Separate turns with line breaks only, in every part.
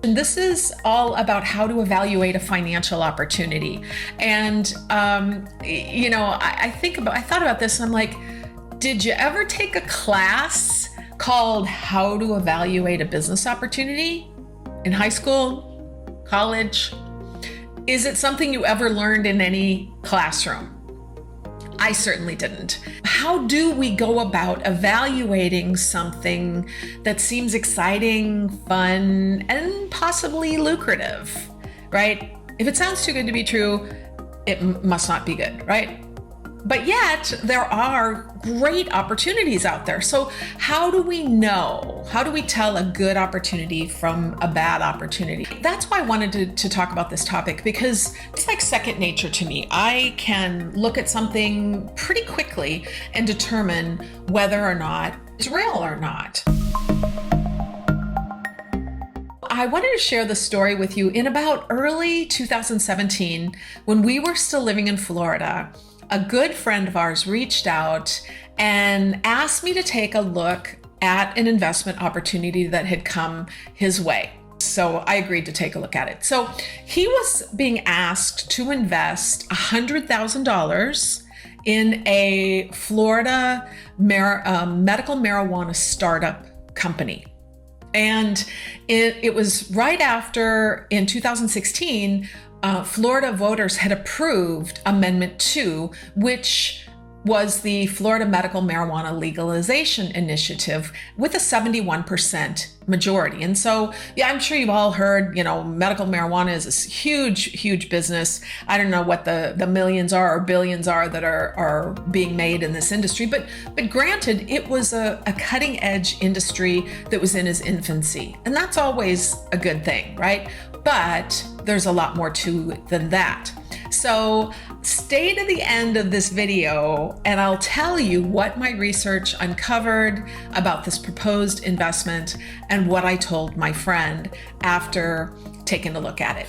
And this is all about how to evaluate a financial opportunity. And, I thought about this and I'm like, did you ever take a class called How to Evaluate a Business Opportunity in high school, college? Is it something you ever learned in any classroom? I certainly didn't. How do we go about evaluating something that seems exciting, fun, and possibly lucrative, right? If it sounds too good to be true, it must not be good, right? But yet there are great opportunities out there. So how do we know? How do we tell a good opportunity from a bad opportunity? That's why I wanted to talk about this topic, because it's like second nature to me. I can look at something pretty quickly and determine whether or not it's real or not. I wanted to share the story with you. In about early 2017, when we were still living in Florida, a good friend of ours reached out and asked me to take a look at an investment opportunity that had come his way. So I agreed to take a look at it. So he was being asked to invest $100,000 in a Florida medical marijuana startup company. And it was right after, in 2016, Florida voters had approved Amendment 2, which was the Florida Medical Marijuana Legalization Initiative with a 71% majority. And so, yeah, I'm sure you've all heard, medical marijuana is a huge, huge business. I don't know what the millions are or billions are that are being made in this industry, but granted, it was a cutting edge industry that was in its infancy. And that's always a good thing, right? But there's a lot more to it than that. So stay to the end of this video and I'll tell you what my research uncovered about this proposed investment and what I told my friend after taking a look at it.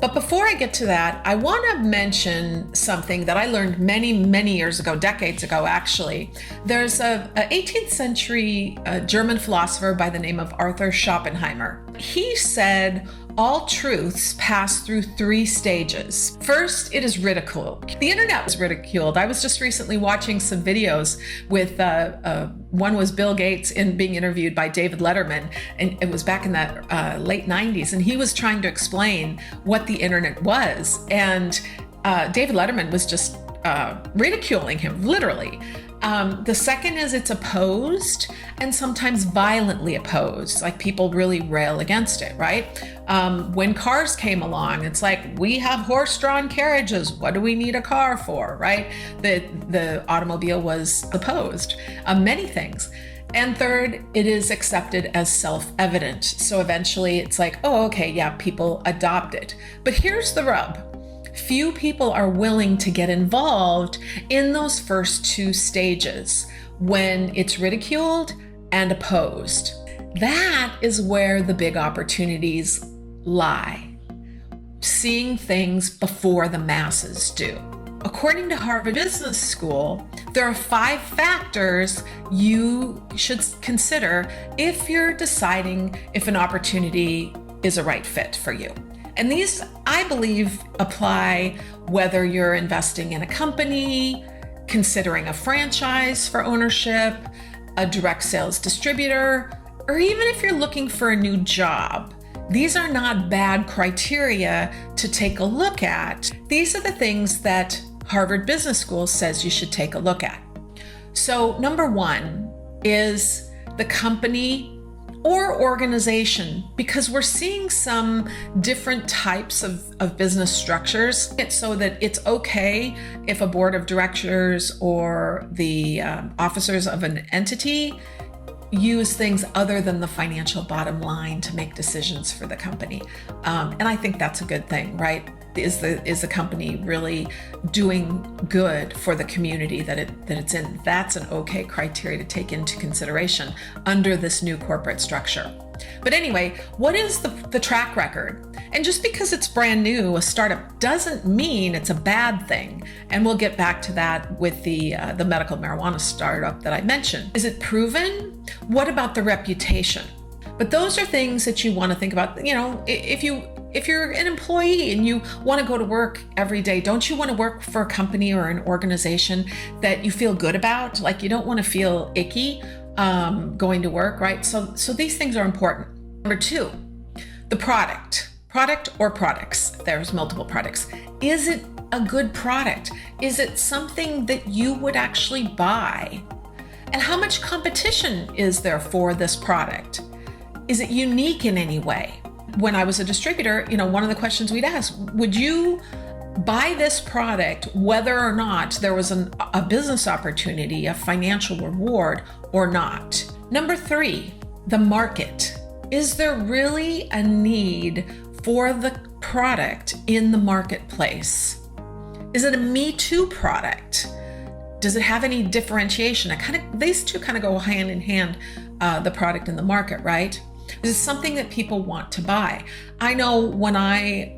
But before I get to that, I want to mention something that I learned many, many years ago, decades ago, actually. There's a 18th century German philosopher by the name of Arthur Schopenhauer. He said, all truths pass through three stages. First, it is ridiculed. The internet was ridiculed. I was just recently watching some videos with, one was Bill Gates being interviewed by David Letterman, and it was back in that late 90s, and he was trying to explain what the internet was. And David Letterman was just ridiculing him, literally. The second is it's opposed and sometimes violently opposed, like people really rail against it, right? When cars came along, it's like, we have horse-drawn carriages. What do we need a car for, right? The automobile was opposed, many things. And third, it is accepted as self-evident. So eventually it's like, oh, okay, yeah, people adopt it. But here's the rub. Few people are willing to get involved in those first two stages when it's ridiculed and opposed. That is where the big opportunities lie. Seeing things before the masses do. According to Harvard Business School, there are 5 factors you should consider if you're deciding if an opportunity is a right fit for you. And these, I believe, apply whether you're investing in a company, considering a franchise for ownership, a direct sales distributor, or even if you're looking for a new job. These are not bad criteria to take a look at. These are the things that Harvard Business School says you should take a look at. So number 1 is the company or organization, because we're seeing some different types of business structures. It's so that it's okay if a board of directors or the officers of an entity use things other than the financial bottom line to make decisions for the company. And I think that's a good thing, right? Is the company really doing good for the community that it's in? That's an okay criteria to take into consideration under this new corporate structure. But anyway, what is the track record? And just because it's brand new, a startup, doesn't mean it's a bad thing. And we'll get back to that with the medical marijuana startup that I mentioned. Is it proven? What about the reputation? But those are things that you want to think about. If you're an employee and you want to go to work every day, don't you want to work for a company or an organization that you feel good about? Like, you don't want to feel icky going to work, right? So these things are important. Number two, the product or products. There's multiple products. Is it a good product? Is it something that you would actually buy? And how much competition is there for this product? Is it unique in any way? When I was a distributor, one of the questions we'd ask, would you buy this product whether or not there was a business opportunity, a financial reward or not? Number three, the market. Is there really a need for the product in the marketplace? Is it a Me Too product? Does it have any differentiation? These two kind of go hand in hand, the product and the market, right? Is it something that people want to buy? I know when I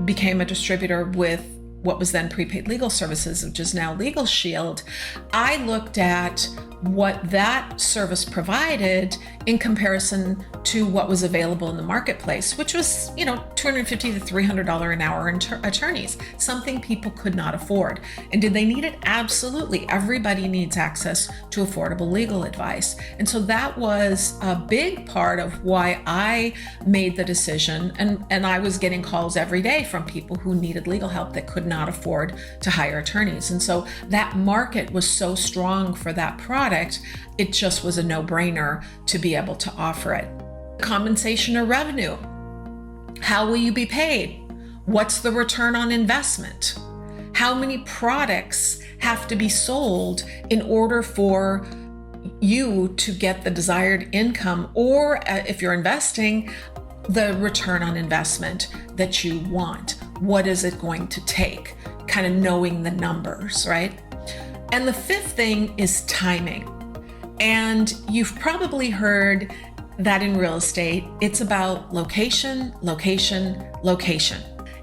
became a distributor with what was then Prepaid Legal Services, which is now Legal Shield, I looked at what that service provided in comparison to what was available in the marketplace, which was, $250 to $300 an hour attorneys, something people could not afford. And did they need it? Absolutely. Everybody needs access to affordable legal advice. And so that was a big part of why I made the decision. And I was getting calls every day from people who needed legal help that could not afford to hire attorneys. And so that market was so strong for that product, it just was a no-brainer to be able to offer it. Compensation or revenue. How will you be paid? What's the return on investment? How many products have to be sold in order for you to get the desired income, or if you're investing, the return on investment that you want? What is it going to take? Kind of knowing the numbers, right? And the fifth thing is timing. And you've probably heard that in real estate, it's about location, location, location.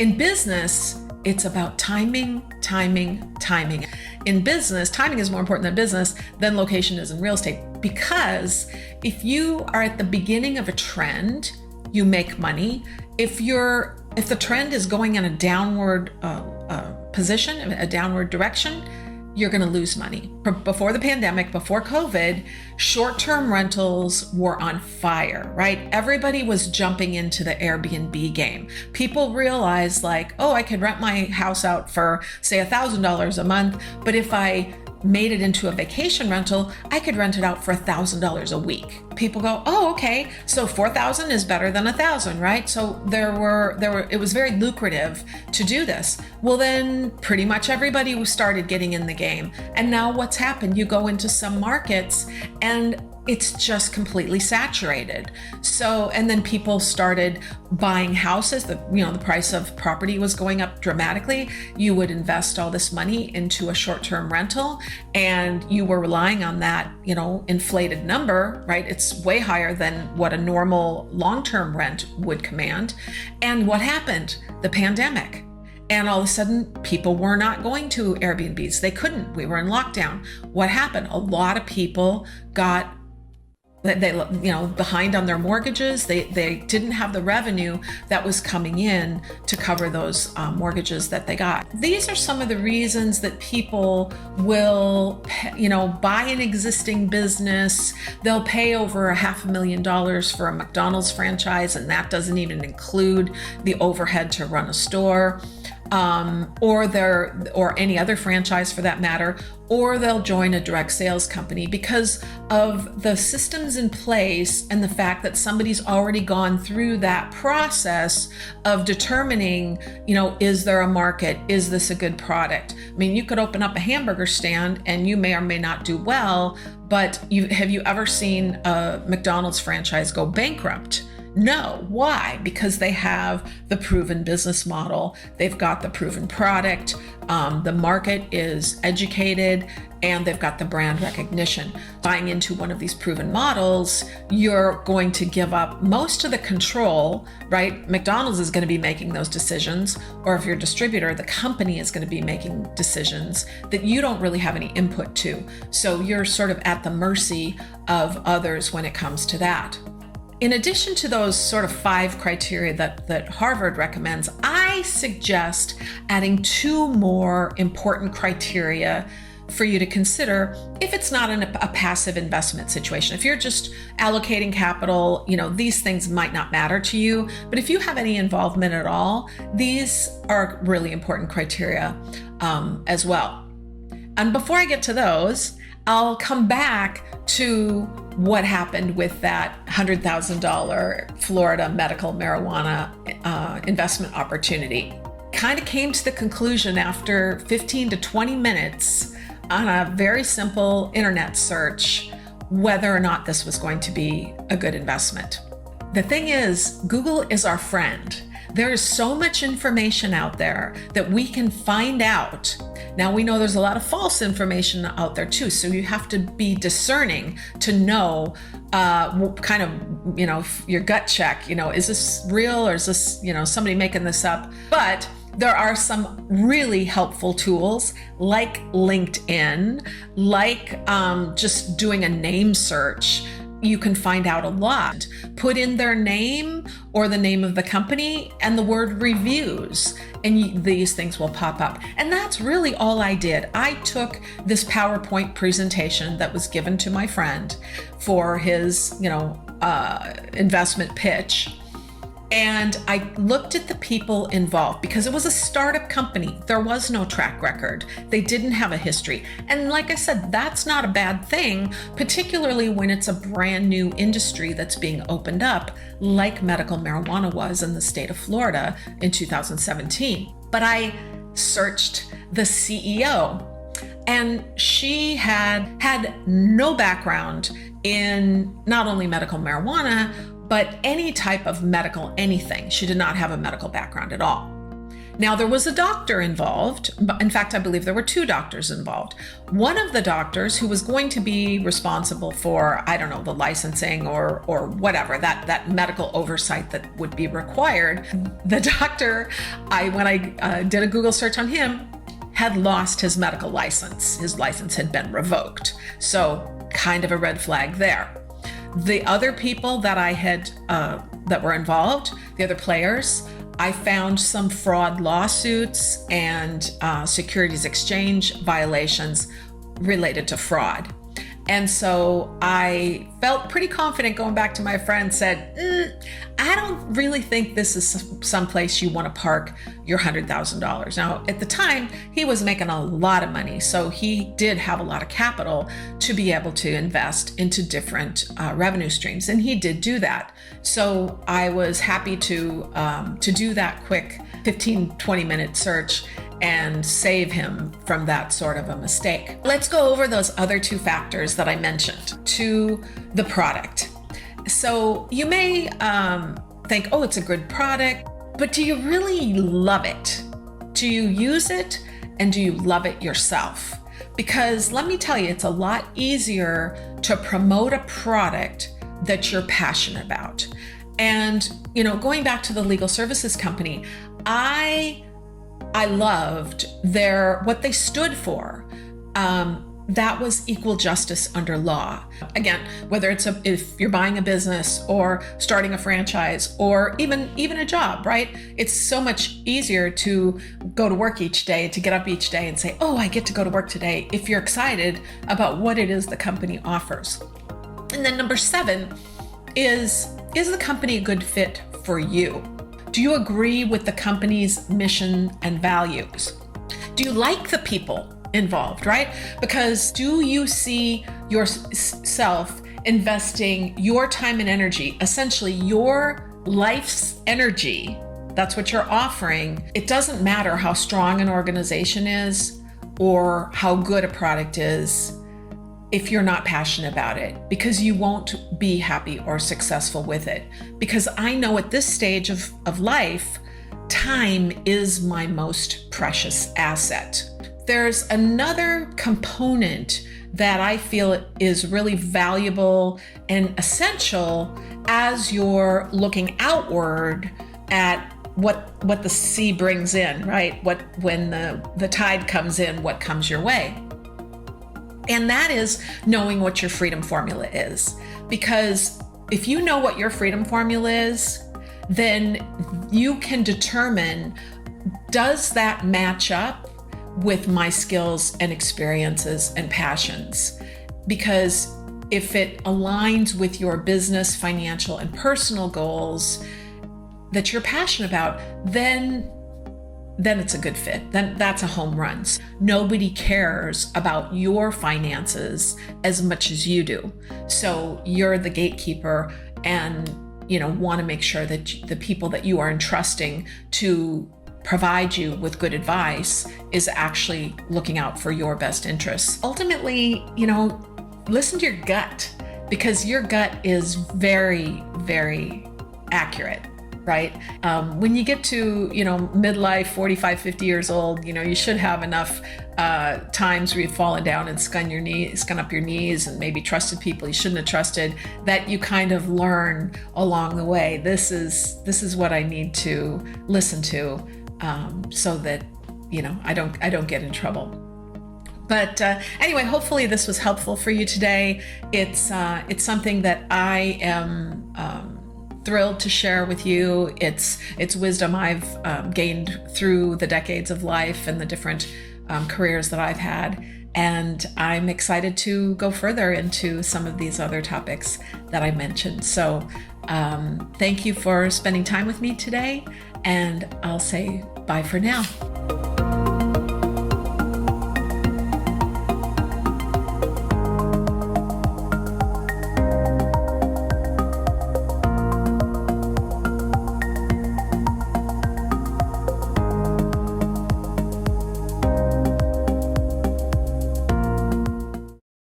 In business, it's about timing, timing, timing. In business, timing is more important than business than location is in real estate, because if you are at the beginning of a trend, you make money. If the trend is going in a downward position, a downward direction, you're going to lose money. Before the pandemic, before COVID, short-term rentals were on fire, right? Everybody was jumping into the Airbnb game. People realized I could rent my house out for, say, $1,000 a month, but if I made it into a vacation rental, I could rent it out for $1,000 a week. People go, oh, okay, so $4,000 is better than $1,000, right? So it was very lucrative to do this. Well, then pretty much everybody started getting in the game. And now what's happened? You go into some markets and it's just completely saturated. So, and then people started buying houses. The price of property was going up dramatically. You would invest all this money into a short-term rental, and you were relying on that, inflated number, right? It's way higher than what a normal long-term rent would command. And what happened? The pandemic. And all of a sudden, people were not going to Airbnbs. They couldn't. We were in lockdown. What happened? A lot of people got behind on their mortgages. They didn't have the revenue that was coming in to cover those mortgages that they got. These are some of the reasons that people will, buy an existing business. They'll pay over $500,000 for a McDonald's franchise, and that doesn't even include the overhead to run a store. Or any other franchise for that matter, or they'll join a direct sales company because of the systems in place and the fact that somebody's already gone through that process of determining, is there a market? Is this a good product? I mean, you could open up a hamburger stand and you may or may not do well, but have you ever seen a McDonald's franchise go bankrupt? No. Why? Because they have the proven business model. They've got the proven product. The market is educated, and they've got the brand recognition. Buying into one of these proven models, you're going to give up most of the control, right? McDonald's is going to be making those decisions, or if you're a distributor, the company is going to be making decisions that you don't really have any input to. So you're sort of at the mercy of others when it comes to that. in addition to those sort of 5 criteria that Harvard recommends, I suggest adding 2 more important criteria for you to consider if it's not a passive investment situation. If you're just allocating capital, these things might not matter to you, but if you have any involvement at all, these are really important criteria as well. And before I get to those, I'll come back to what happened with that $100,000 Florida medical marijuana investment opportunity. Kind of came to the conclusion after 15 to 20 minutes on a very simple internet search whether or not this was going to be a good investment. The thing is, Google is our friend. There is so much information out there that we can find out. Now, we know there's a lot of false information out there too, so you have to be discerning to know kind of, your gut check, is this real or is this, somebody making this up? But there are some really helpful tools like LinkedIn, like just doing a name search. You can find out a lot. Put in their name or the name of the company and the word reviews, and these things will pop up. And that's really all I did. I took this PowerPoint presentation that was given to my friend for his, investment pitch. And I looked at the people involved because it was a startup company. There was no track record. They didn't have a history. And like I said, that's not a bad thing, particularly when it's a brand new industry that's being opened up, like medical marijuana was in the state of Florida in 2017. But I searched the CEO, and she had no background in not only medical marijuana, but any type of medical anything. She did not have a medical background at all. Now, there was a doctor involved. In fact, I believe there were 2 doctors involved. One of the doctors who was going to be responsible for, the licensing or whatever, that medical oversight that would be required. The doctor, when I did a Google search on him, had lost his medical license. His license had been revoked. So kind of a red flag there. The other people that I had that were involved, the other players, I found some fraud lawsuits and securities exchange violations related to fraud. And so I felt pretty confident going back to my friend, said, I don't really think this is someplace you want to park your $100,000. Now, at the time, he was making a lot of money, so he did have a lot of capital to be able to invest into different revenue streams, and he did do that. So I was happy to do that quick 15, 20-minute search and save him from that sort of a mistake. Let's go over those other 2 factors that I mentioned to the product. So you may think, oh, it's a good product, but do you really love it? Do you use it, and do you love it yourself? Because let me tell you, it's a lot easier to promote a product that you're passionate about. And, going back to the legal services company, I loved what they stood for. That was equal justice under law. Again, whether if you're buying a business or starting a franchise or even a job, right? It's so much easier to go to work each day, to get up each day and say, oh, I get to go to work today, if you're excited about what it is the company offers. And then number 7 is the company a good fit for you? Do you agree with the company's mission and values? Do you like the people involved, right? Because do you see yourself investing your time and energy, essentially your life's energy? That's what you're offering. It doesn't matter how strong an organization is or how good a product is if you're not passionate about it, because you won't be happy or successful with it. Because I know at this stage of life, time is my most precious asset. There's another component that I feel is really valuable and essential as you're looking outward at what the sea brings in, right? When the tide comes in, what comes your way? And that is knowing what your freedom formula is. Because if you know what your freedom formula is, then you can determine, does that match up with my skills and experiences and passions? Because if it aligns with your business, financial, and personal goals that you're passionate about, then it's a good fit. Then that's a home run. Nobody cares about your finances as much as you do. So you're the gatekeeper and, want to make sure that the people that you are entrusting to provide you with good advice is actually looking out for your best interests. Ultimately, listen to your gut, because your gut is very, very accurate. Right? When you get to, midlife, 45, 50 years old, you should have enough times where you've fallen down and scun up your knees and maybe trusted people you shouldn't have trusted, that you kind of learn along the way. This is what I need to listen to, so that, I don't get in trouble. But anyway, hopefully this was helpful for you today. It's something that I am thrilled to share with you. It's wisdom I've gained through the decades of life and the different careers that I've had. And I'm excited to go further into some of these other topics that I mentioned. So thank you for spending time with me today. And I'll say bye for now.